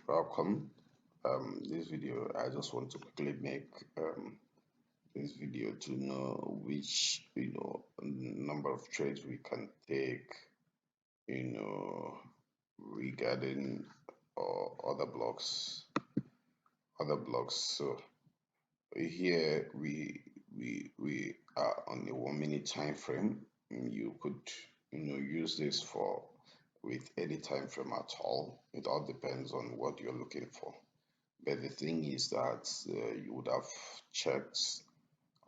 Welcome. This video, I just want to quickly make this video to know which number of trades we can take, you know, regarding other blocks, So here we are on a 1 minute time frame. You could use this for with any time frame at all. It all depends on what you're looking for. But the thing is that you would have checked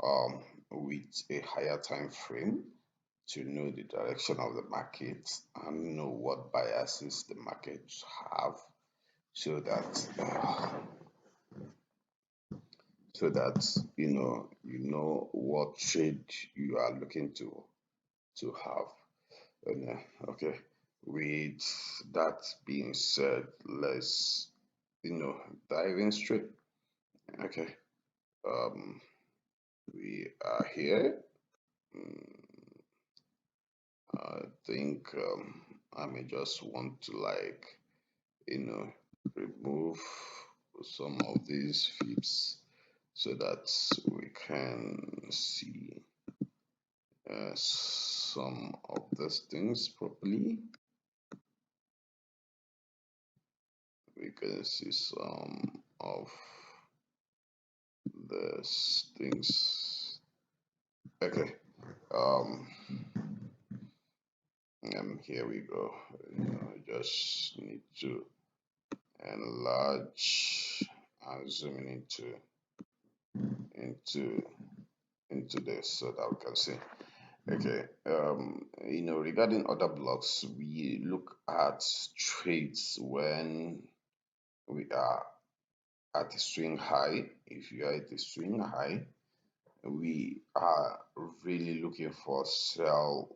um, with a higher time frame to know the direction of the market and know what biases the market have, so that you know what trade you are looking to have. And, okay, with that being said, let's dive in straight. Okay. um we are here. Mm, I think I may just want to remove some of these flips so that we can see some of these things properly. We can see some of these things. Okay. Um, Here we go. Just need to enlarge and zoom in into into this so that we can see. Okay. Regarding other blocks, we look at trades when we are at a swing high. If you are at a swing high, we are really looking for sell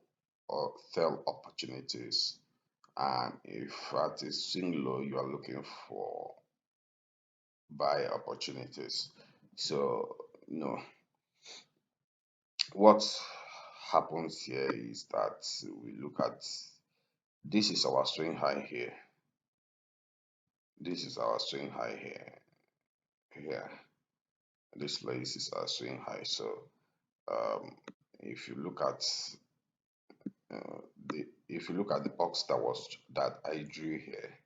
opportunities. And if at a swing low, you are looking for buy opportunities. So, what happens here is that we look at, this is our swing high here. This is our swing high here. Here, this place is our swing high. So, um, if you look at the box that I drew here,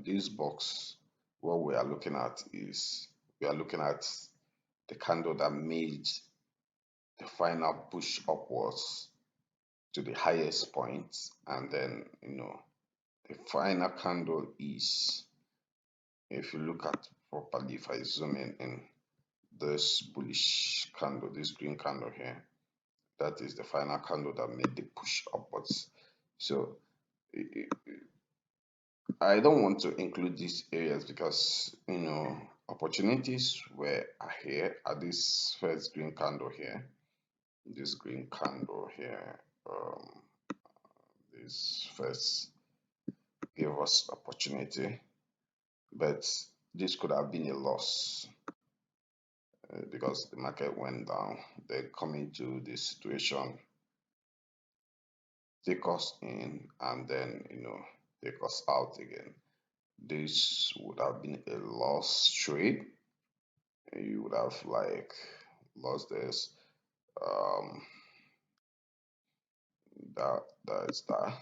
this box, what we are looking at is we are looking at the candle that made the final push upwards to the highest point, and then the final candle is, if you look at properly, if I zoom in this bullish candle, this green candle here, that is the final candle that made the push upwards. So I don't want to include these areas because opportunities were here at this first green candle here, this green candle here. This first gave us opportunity, but this could have been a loss because the market went down. Then coming to this situation, take us in and then take us out again. This would have been a loss trade. You would have lost this. Um, that's that.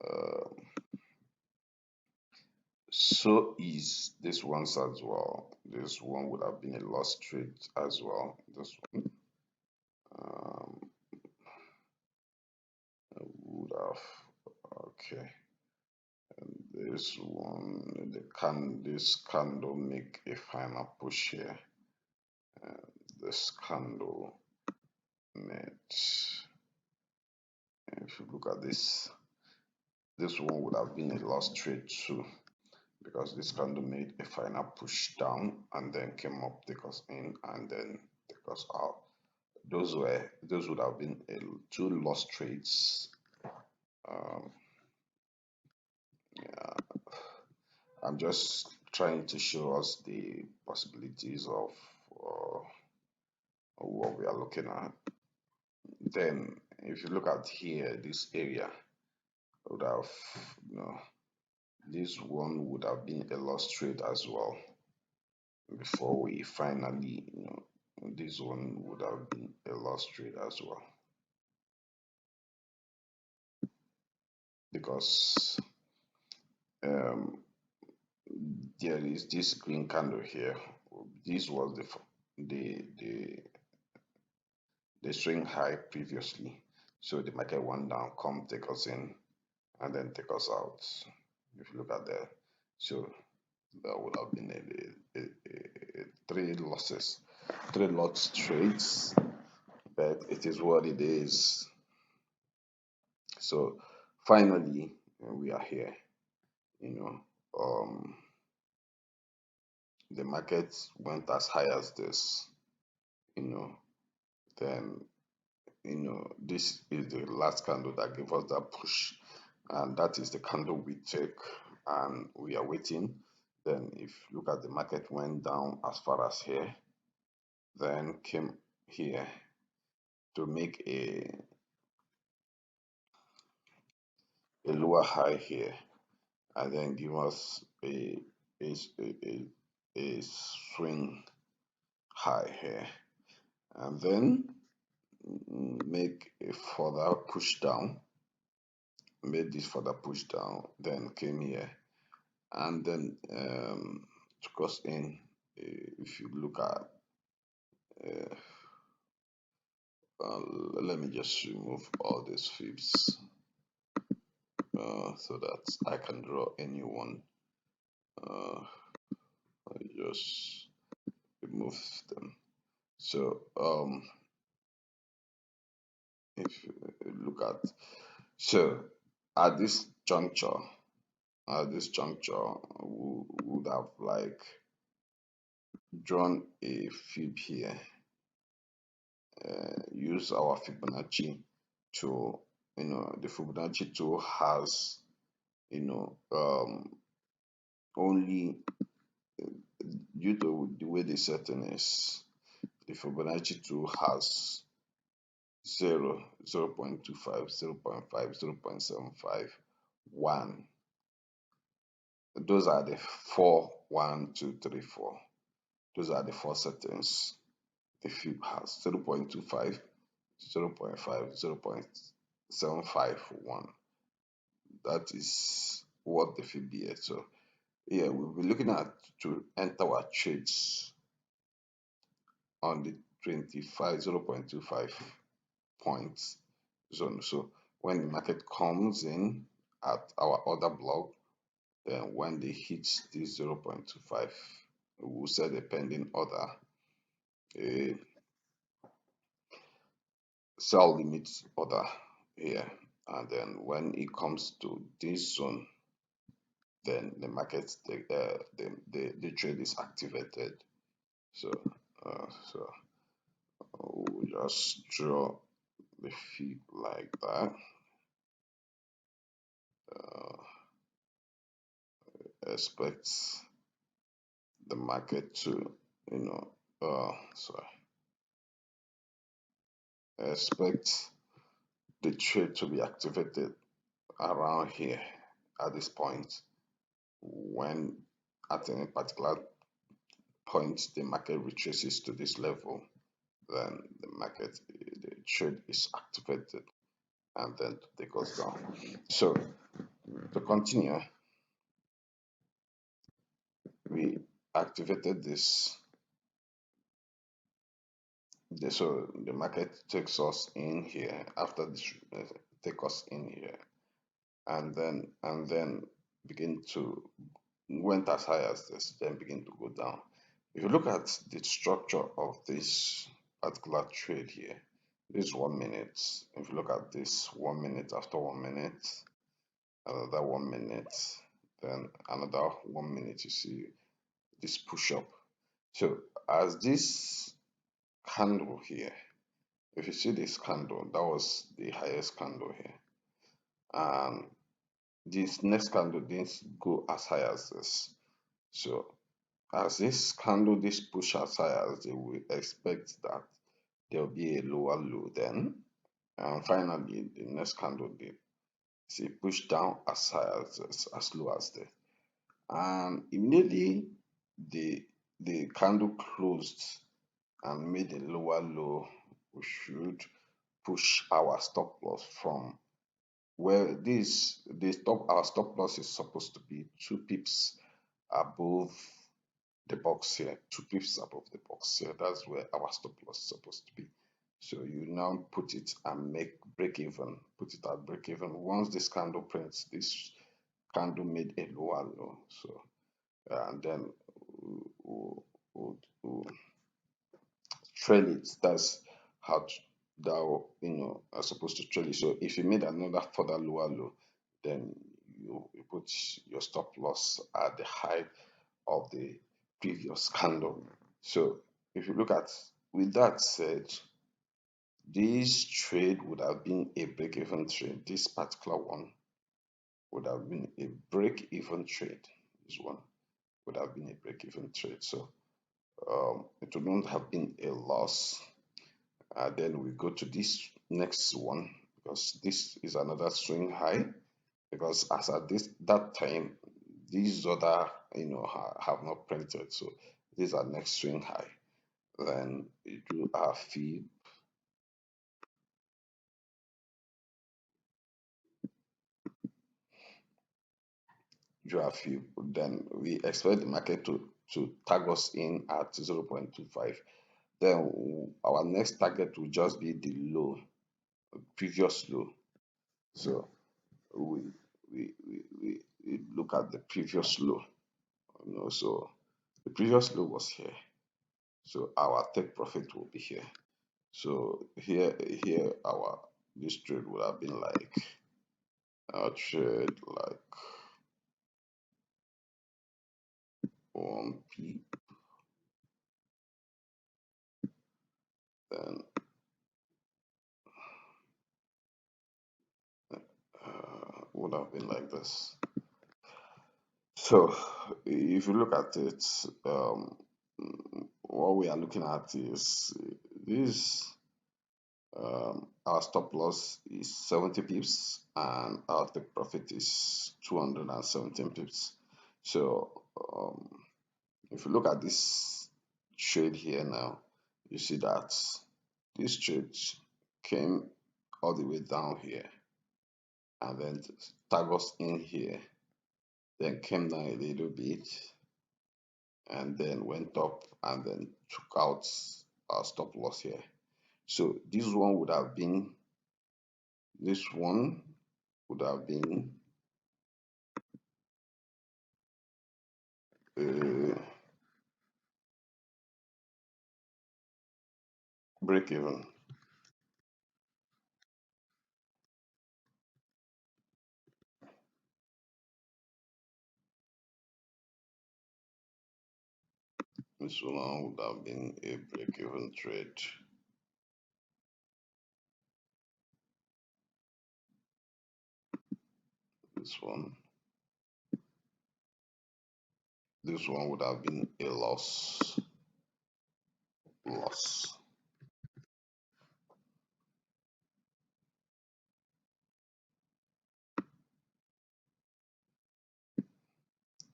Um, so is this one's as well. This one would have been a loss trade as well. This one um, would have, okay. And this one, this candle make a final push here. And this candle made. If you look at this one would have been a loss trade too, because this candle made a final push down and then came up, take us in, and then take us out. Those would have been two loss trades. Um, yeah, I'm just trying to show us the possibilities of what we are looking at. Then, if you look at here, this area would have, this one would have been a lost trade as well before we finally, this one would have been a lost trade as well because um, there is this green candle here. This was the swing high previously. So the market went down, come take us in, and then take us out. If you look at that, so that would have been three losses, three lots trades, but it is what it is. So finally, we are here. You know, the market went as high as this. You know, then this is the last candle that gave us that push, and that is the candle we take, and we are waiting. Then if you look at the market went down as far as here, then came here to make a lower high here, and then give us a, a, a swing high here, and then make a further push down, made this further push down, then came here, and then took us in. If you look at, uh, let me just remove all these fibs so that I can draw any one. I just remove them. So if you look at, so at this juncture, we would have like drawn a fib here, use our Fibonacci to, the Fibonacci tool has, only due to the way the setting is, the Fibonacci tool has 0, 0 0.25, 0 0.5, 0 0.75, 1. Those are the 4, 1, 2, 3, 4. Those are the 4 settings the fib has: 0 0.25, 0 0.5, 0 0.75, 1. That is what the fib is. So yeah, we'll be looking at to enter our trades on the 25, 0 0.25 points zone. So when the market comes in at our order block, then when they hit this 0 0.25, we will set a pending order, a sell limit order here, and then when it comes to this zone, then the market the trade is activated. So so we'll just draw the fib like that. Expect the market to, sorry, expect the trade to be activated around here at this point. When at any particular point the market retraces to this level, then the trade is activated and then it goes down. So to continue, we activated this. So the market takes us in here after this, take us in here, and then begin to went as high as this, then begin to go down. If you look at the structure of this particular trade here, this 1 minute. If you look at this 1 minute, after 1 minute, another 1 minute, then another 1 minute, you see this push up. So as this candle here, if you see this candle, that was the highest candle here, and this next candle didn't go as high as this. So as this candle, this push as high as they will expect that there will be a lower low then, and finally the next candle did see push down as high as this, as low as this. and immediately the the candle closed and made a lower low, we should push our stop loss from where this the stop our stop loss is supposed to be 2 pips above the box here, 2 pips above the box here. That's where our stop loss is supposed to be. So you now put it and make break even, put it at break even. Once this candle prints, this candle made a lower low. So and then we'll trail it. That's how that are supposed to trail it. So if you made another further lower low, then you put your stop loss at the height of the previous candle. So if you look at with that said, this trade would have been a break-even trade. This particular one would have been a break-even trade. This one would have been a break-even trade. So it wouldn't have been a loss. Then we go to this next one because this is another swing high. Because as at this that time, these other have not printed. So these are next swing high. Then you do our fee. Fee. Then we expect the market to tag us in at 0.25. Then our next target will just be the low, previous low. So we we look at the previous low. So the previous low was here. So our take profit will be here. So here our this trade would have been like our trade like 1 p, then would have been like this. So if you look at it, what we are looking at is this. Our stop loss is 70 pips and our take profit is 217 pips. So if you look at this trade here now, you see that this trade came all the way down here and then tag us in here, then came down a little bit and then went up and then took out our stop loss here. So this one would have been uh, break even. This one would have been a break even trade. This one. This one would have been a loss. Loss.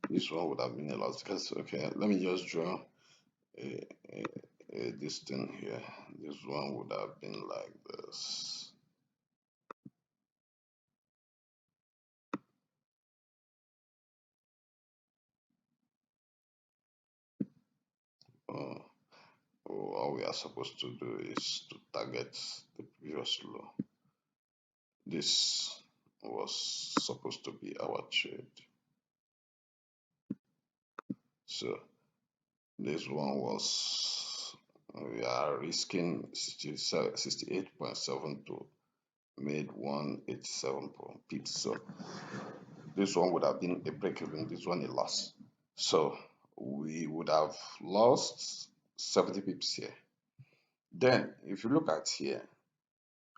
This one would have been a loss because okay, let me just draw a, a, this thing here. This one would have been like this. Uh, all we are supposed to do is to target the previous low. This was supposed to be our trade. So this one was we are risking 68.72, made 187 pips. So this one would have been a break even, this one a loss. So we would have lost 70 pips here. Then if you look at here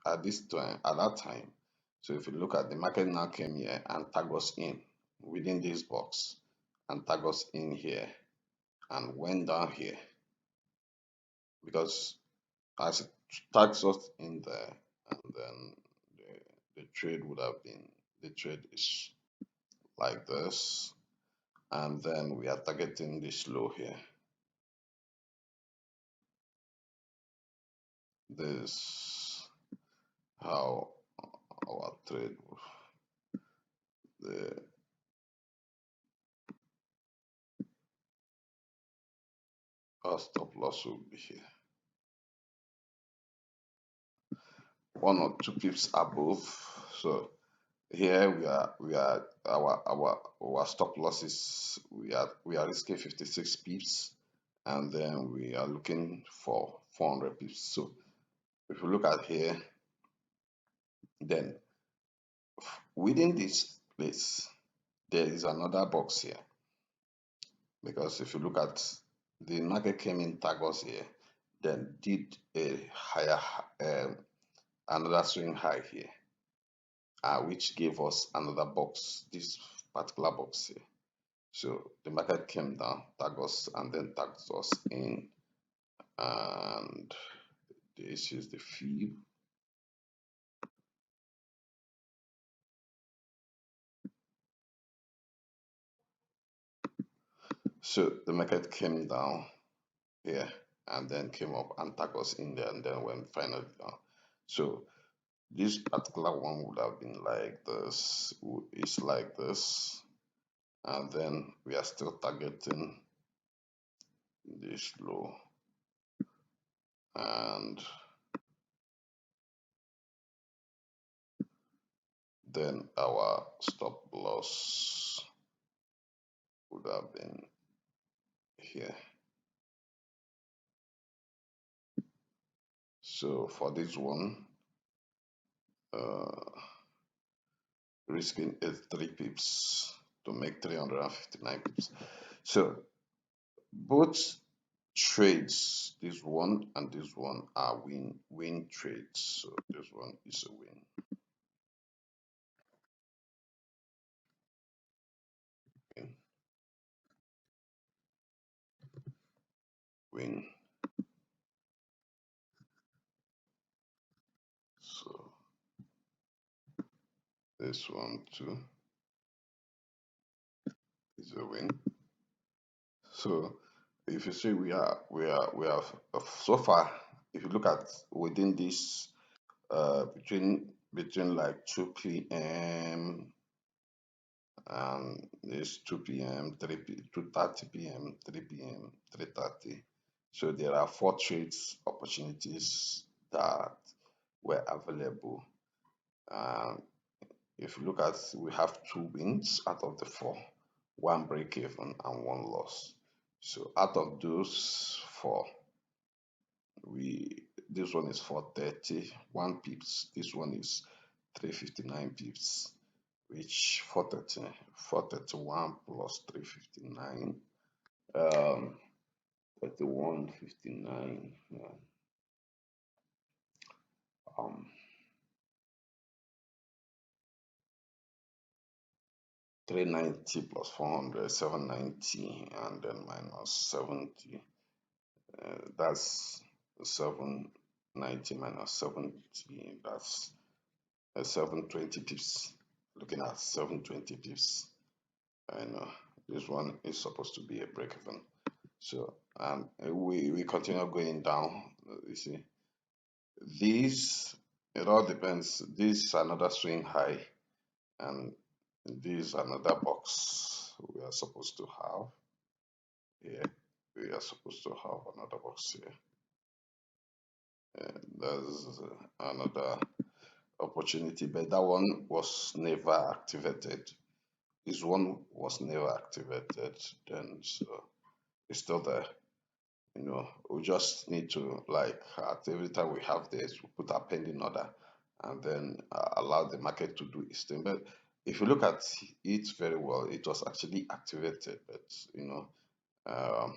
at this time at that time, so if you look at the market now came here and tag us in within this box and tag us in here and went down here because as it tags us in there and then the trade would have been the trade is like this and then we are targeting this low here. This how our trade, the our stop loss will be here, 1 or 2 pips above. So here we are our stop losses, we are risking 56 pips, and then we are looking for 400 pips. So if you look at here, then within this place there is another box here, because if you look at the market came in targets here, then did a higher another swing high here, which gave us another box, this particular box here. So the market came down, tagged us, and then tagged us in, and this is the fib. So the market came down here and then came up and tagged us in there, and then went finally down. So this particular one would have been like this, it's like this, and then we are still targeting this low, and then our stop loss would have been here. So for this one, uh, risking 83 pips to make 359 pips. So both trades, this one and this one, are win trades. So this one is a win, win. So this one too is a win. So if you see, we are so far, if you look at within this, between like 2 p.m. and it's 2 p.m., 2:30 p.m., 3 p.m., 3:30. So there are 4 trades opportunities that were available. Um, if you look at, we have 2 wins out of the 4, 1 break even and 1 loss. So out of those 4, we this one is 431 pips, this one is 359 pips, which 431 plus 359, 3159, um 390 plus 400, 790, and then minus 70, that's 790 minus 70, that's 720 pips. Looking at 720 pips, I know this one is supposed to be a break even. So we continue going down. You see, this, it all depends. This is another swing high, and this is another box we are supposed to have here. We are supposed to have another box here. And there's another opportunity, but that one was never activated. This one was never activated, then so it's still there. We just need to, like, at every time we have this, we put our pending order, and then allow the market to do its thing. But if you look at it very well, it was actually activated, but um,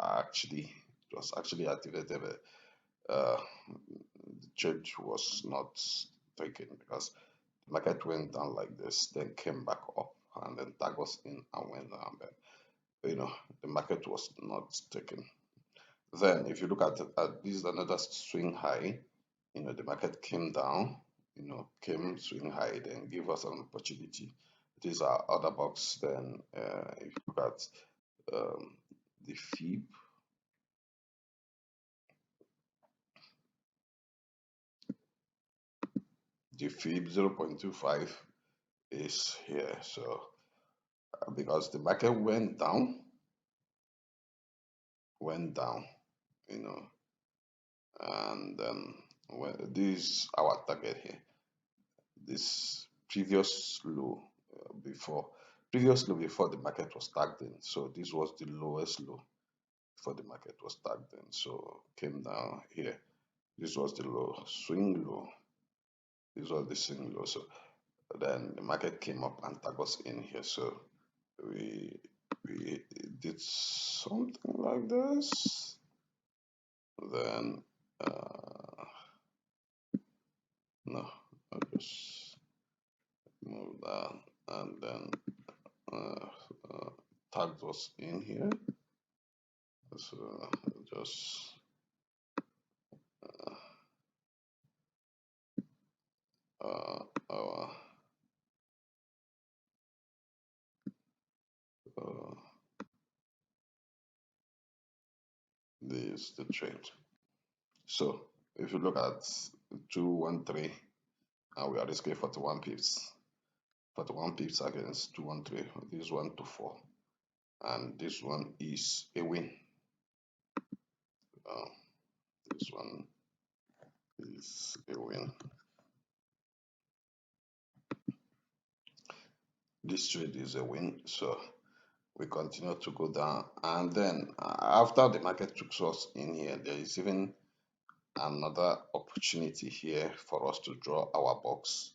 actually it was actually activated, but the trade was not taken, because the market went down like this, then came back up, and then that was in and went down. But the market was not taken. Then, if you look at this is another swing high, the market came down, came swing high, then give us an opportunity. these are other box. Then if you look at um, the fib, the fib 0.25 is here. So because the market went down, you know, and when this our target here, this before previous low before the market was tagged in. So this was the lowest low before the market was tagged in. So came down here. This was the low, swing low. This was the swing low. So then the market came up and tagged us in here. So we we did something like this. Then no, I'll just move that and then uh, uh, tagged us in here. So just uh, our uh, this the trade. So if you look at 213 and we are risking 41 pips, 41 pips against 213. This one to 4, and this one is a win. Uh, this one is a win. This trade is a win. So we continue to go down, and then after the market took us in here, there is even another opportunity here for us to draw our box.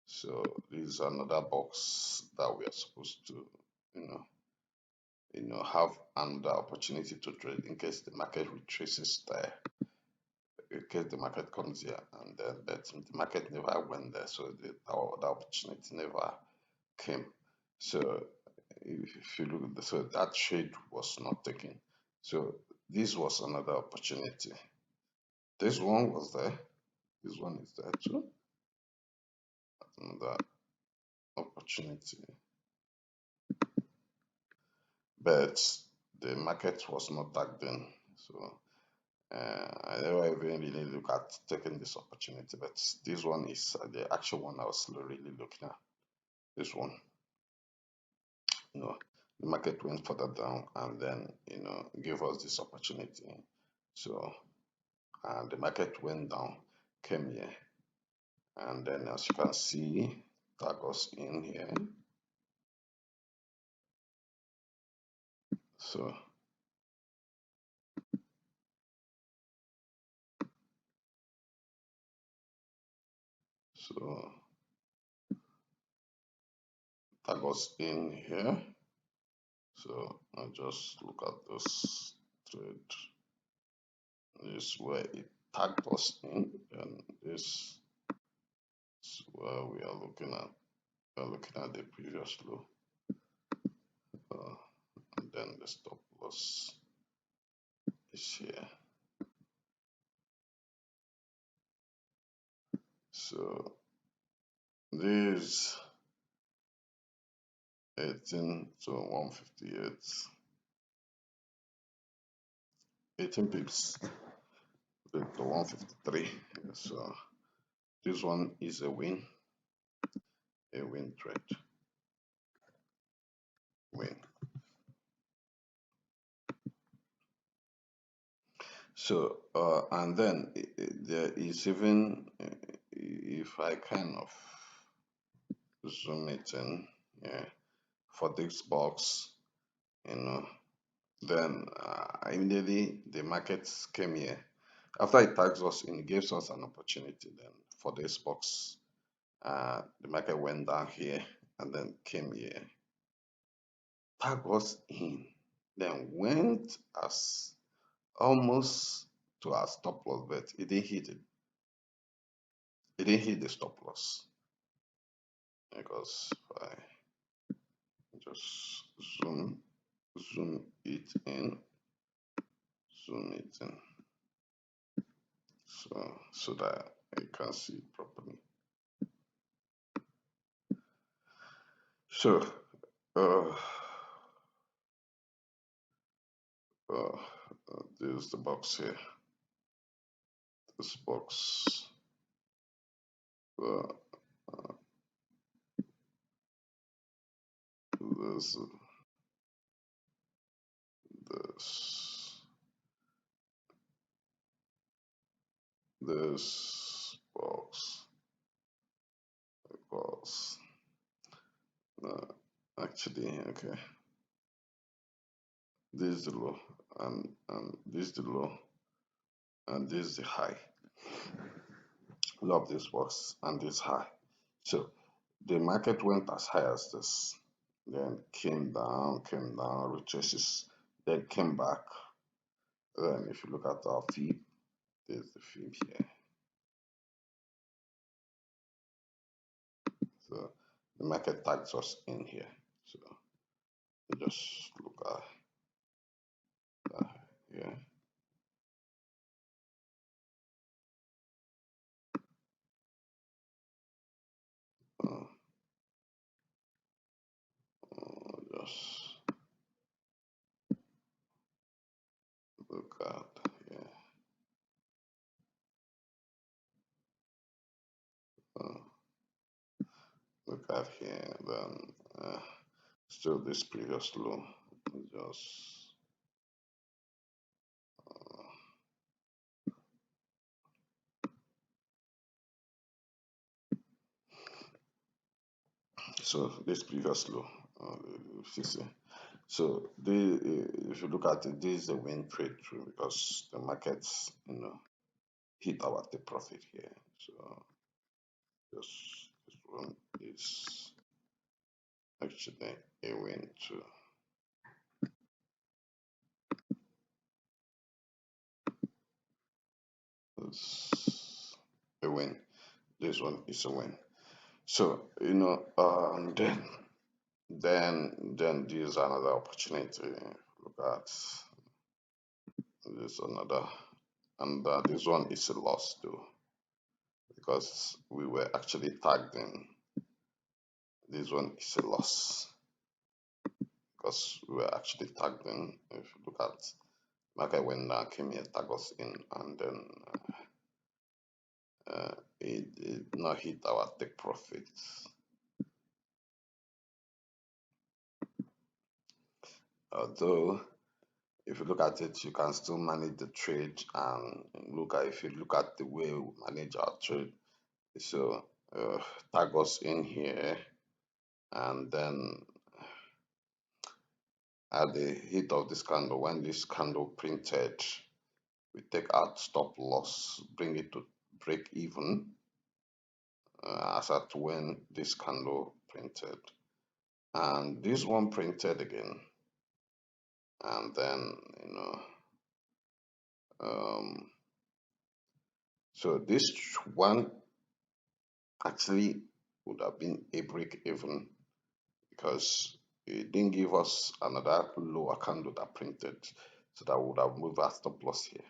So this is another box that we are supposed to, you know, have another opportunity to trade in case the market retraces there, in case the market comes here, and then but the market never went there, so the opportunity never came. So if you look at so that trade was not taken. So this was another opportunity. This one was there. This one is there too. Another opportunity, but the market was not tagged in. So I never even really look at taking this opportunity, but this one is the actual one I was really looking at. This one, the market went further down and then gave us this opportunity. So and the market went down, came here, and then as you can see, tag us in here. So so tag us in here. So I just look at this trade. This is where it tagged us in, and this is where we are looking at. We are looking at the previous low, and then the stop loss is here. So this 18 to 158, 18 pips to 153. So this one is a win trade, win. So and then there is even if I kind of zoom it in, yeah, for this box, then immediately the markets came here. After it tags us in, it gives us an opportunity then for this box. The market went down here and then came here, tag us in, then went as almost to our stop loss, but it didn't hit it. It didn't hit the stop loss because if I just zoom it in, zoom it in, so that I can see it properly. So, uh, uh, there's the box here. This box, uh, this, this, this box. Uh, Actually, okay. This is the low, and this is the low, and this is the high. Love this box and this high. So the market went as high as this, then came down, retraces, then came back. Then if you look at our feed, there's the feed here. So the market tags us in here. So you just look at that here. Uh, just look at here. Uh, Look at here. Then still this previous low. Just so this previous low. If you see. So if you look at it, this is a win trade through because the markets, hit our take profit here. So this one is actually a win too. It's a win. This one is a win. So then there's another opportunity. Look at this another, and this one is a loss too because we were actually tagged in. This one is a loss because we were actually tagged in. If you look at market when came here, tag us in, and then it did not hit our take profit. Although, if you look at it, you can still manage the trade and if you look at the way we manage our trade. So tag us in here, and then at the hit of this candle, when this candle printed, we take out stop loss, bring it to break even as at when this candle printed. And this one printed again. And then, um, so this one actually would have been a break even because it didn't give us another lower candle that printed. So that would have moved our stop loss here.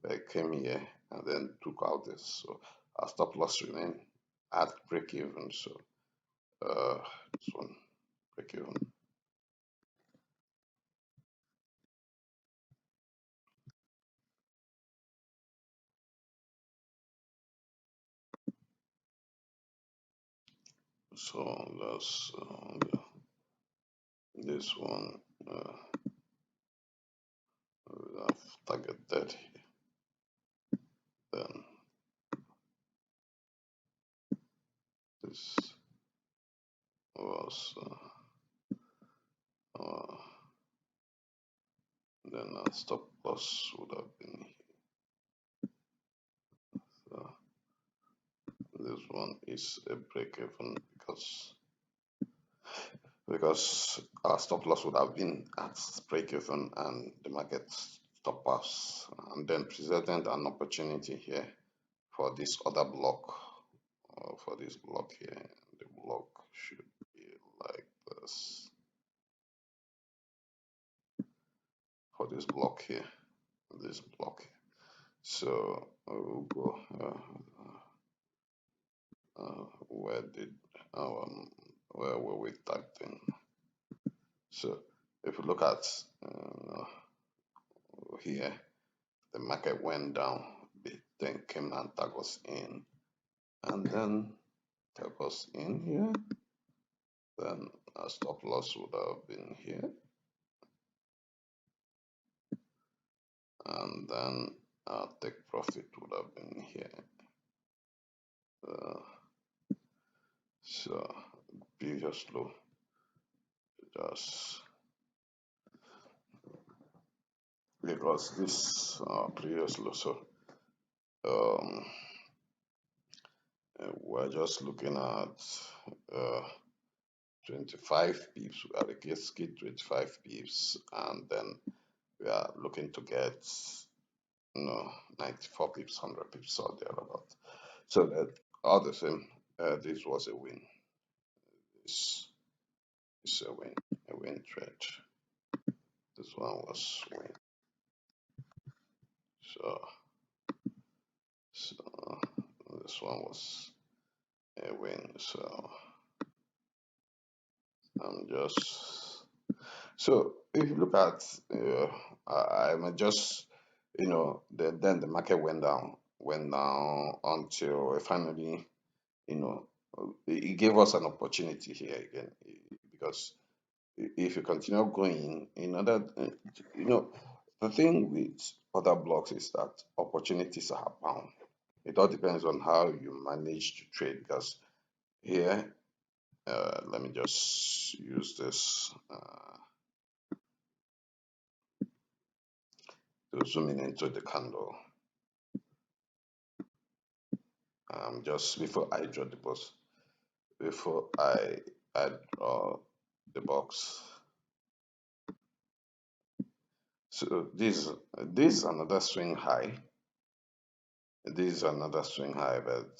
But it came here and then took out this. So our stop loss remained at break even. So this one break even. So that's this one. We have targeted here. Then this was then our stop loss would have been here. So this one is a break even because our stop loss would have been at break even and the market stop us and then presented an opportunity here for this other block for this block here. The block should be like this for this block here, this block here. So we'll go where did our where were we tagged in? So if you look at here, the market went down, then came and tagged us in, and then tag us in here. Then our stop loss would have been here, and then our take profit would have been here. Uh, so previous low, just because this previous low, so um, we're just looking at uh, 25 pips. We are against 25 pips, and then we are looking to get 94 pips, 100 pips, or thereabout. So that all the same, this was a win. This is a win trade. This one was win. So, so this one was a win. So I'm just so if you look at I'm just then the market went down until finally you know it gave us an opportunity here again because if you continue going in other the thing with other blocks is that opportunities are abound. It all depends on how you manage to trade because here let me just use this to zoom in into the candle. Just before I draw the box, before I draw the box. So this is another swing high. This is another swing high, but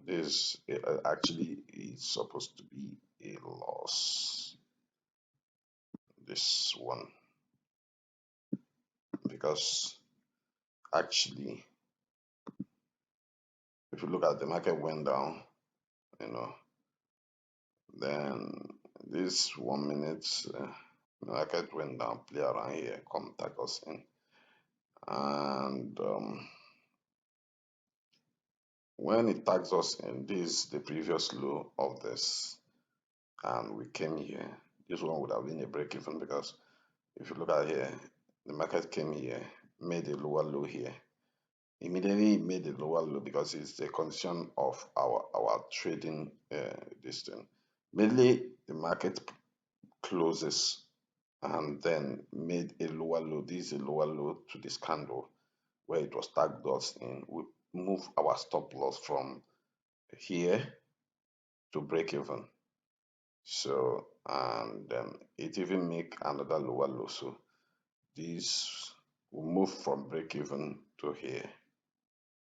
this actually is supposed to be a loss. This one, because actually, if you look at the market went down, you know, then this 1 minute market went down, play around here, come tag us in, and when it tags us in, this the previous low of this, and we came here. This one would have been a break even because if you look at here, the market came here, made a lower low here. Immediately made a lower low because it's the condition of our trading this thing. Mainly the market closes and then made a lower low. This is a lower low to this candle where it was tagged us in. We move our stop loss from here to break even. So and it even make another lower low. So this will move from break even to here.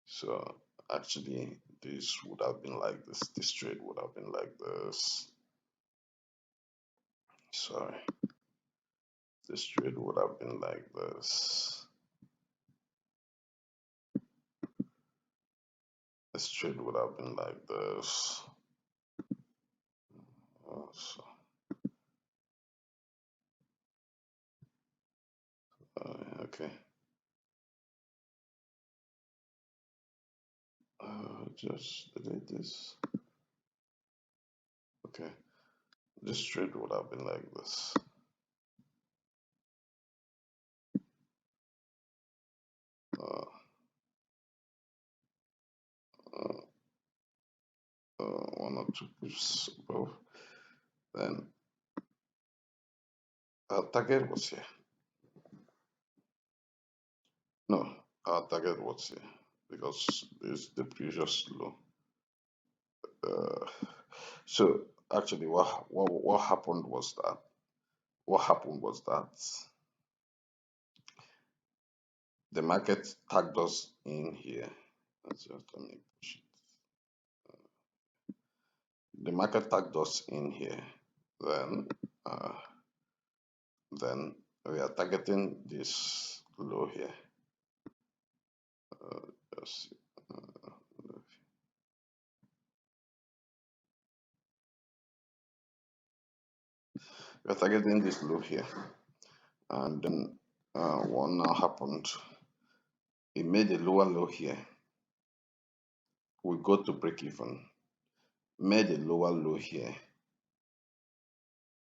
So actually this would have been like this trade would have been like this. Sorry, this trade would have been like this. This trade would have been like this. So, okay. Just delete this. Okay. This trade would have been like this. Uh, uh, 1 or 2 pips above. Then our target was here. No, our target was here because this is the previous low. Uh, so actually, what happened was that the market tagged us in here. Let's just let me push it. The market tagged us in here. Then uh, then we are targeting this low here. Just see. we're targeting this low here, and then what now happened? It made a lower low here. We go to break even, made a lower low here,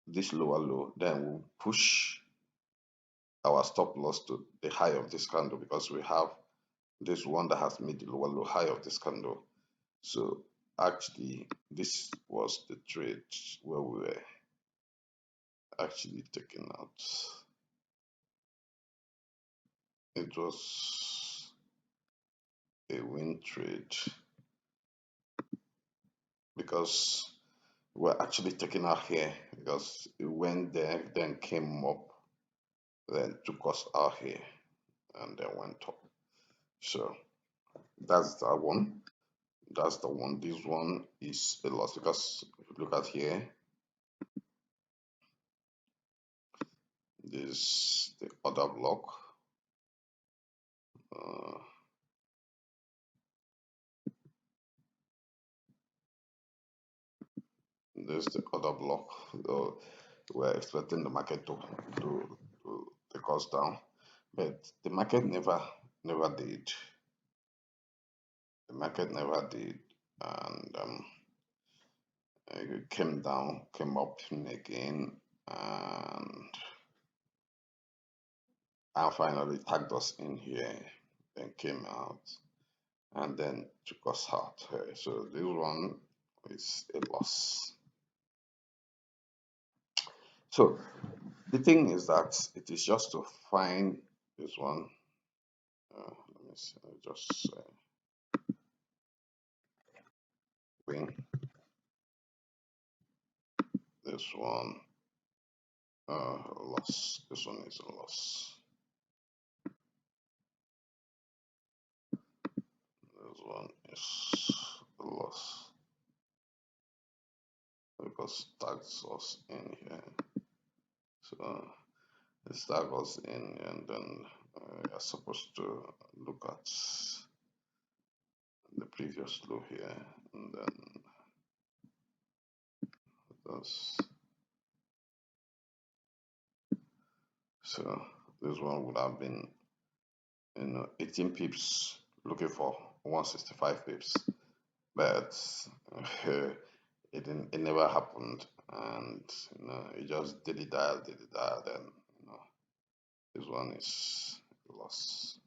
this lower low, then we'll push our stop loss to the high of this candle because we have this one that has made the lower low high of this candle. So actually, this was the trade where we were actually taking out. It was a win trade because we're actually taking out here because it went there, then came up, then took us out here, and then went up. So that's that one. That's the one. This one is a loss because if you look at here, this the other block. Uh, there's the other block. We're expecting the market to take us down, but the market never did. The market never did, and it came down, came up again, and finally tagged us in here, then came out, and then took us out here. So this one is a loss. So the thing is that it is just to find this one. Let me see, just win this one. Loss. This one is a loss. This one is a loss because tags us in here. So this tag us in, and then you're supposed to look at the previous low here, and then this. So this one would have been 18 pips, looking for 165 pips, but it never happened, and it just did it that, then this one is loss.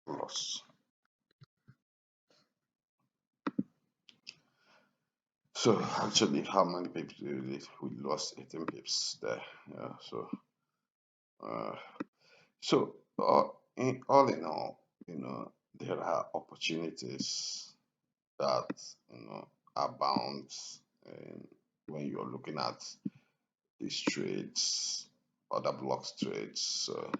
Loss. So actually, how many pips did we lose? We lost 18 pips there. Yeah. Uh, all in all, there are opportunities that are bound when you're looking at these trades, other blocks trades. So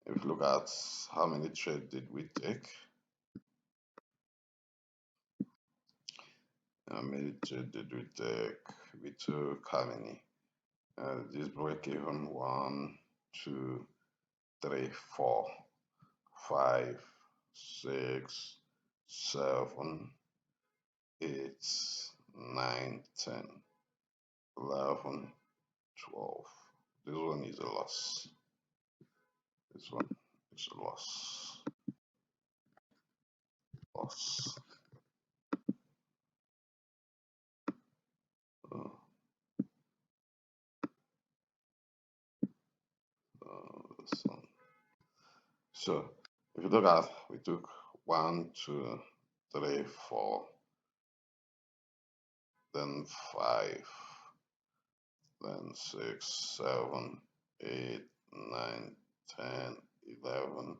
if you look at how many trades did we take, how many trades did we take? We took how many? This break even 1, 2, 3, 4, 5, 6, 7, 8, 9, 10, 11, 12. This one is a loss. This one is a loss. Loss. Uh, this one. So if you look at, we took 1, 2, 3, 4, then 5, then 6, 7, 8, 9, 10, 11,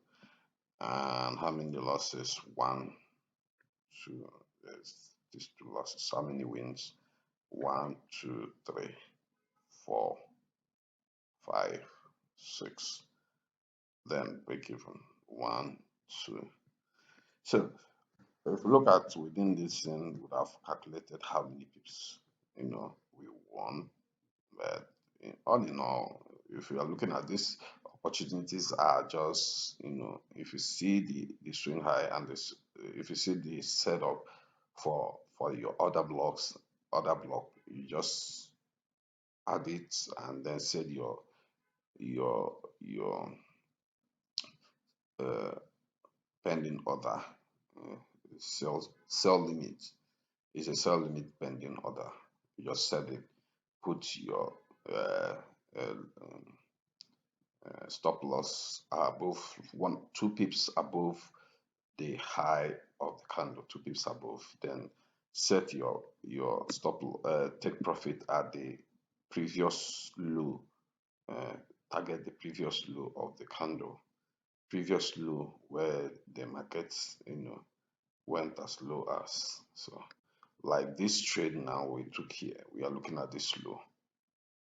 and how many losses? 1, 2. There's these 2 losses. How many wins? 1, 2, 3, 4, 5, 6. Then break even. 1, 2. So if you look at within this thing, we would have calculated how many pips we won. But all in all, if you are looking at this, opportunities are just if you see the swing high and this, if you see the setup for your other blocks, other block, you just add it and then set your uh, pending order. uh, sell limit is a sell limit pending order. You just set it, put your uh, uh, stop loss above 2 pips above the high of the candle, 2 pips above. Then set your stop take profit at the previous low. uh, Target the previous low of the candle, previous low where the market, went as low as. So like this trade now we took here, we are looking at this low,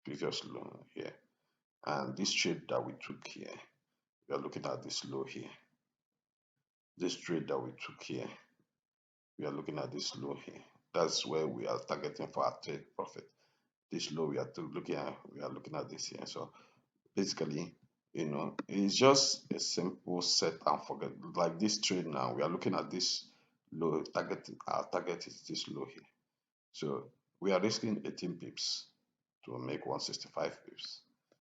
previous low here, and this trade that we took here, we are looking at this low here. This trade that we took here, we are looking at this low here. That's where we are targeting for our trade profit. This low we are looking at this here. So basically, it's just a simple set and forget. Like this trade now, we are looking at this low target. Our target is this low here. So we are risking 18 pips to make 165 pips,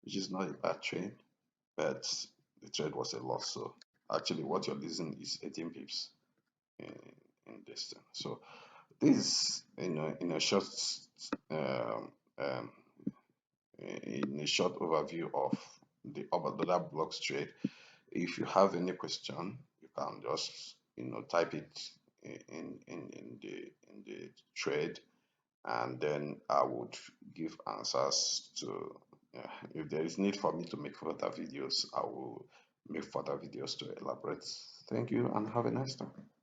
which is not a bad trade, but the trade was a loss. So actually, what you're losing is 18 pips in, in this thing. So this, in a short, um, um, in a short overview of the other blocks trade. If you have any question, you can just type it in the trade, and then I would give answers to. If there is need for me to make further videos, I will make further videos to elaborate. Thank you and have a nice time.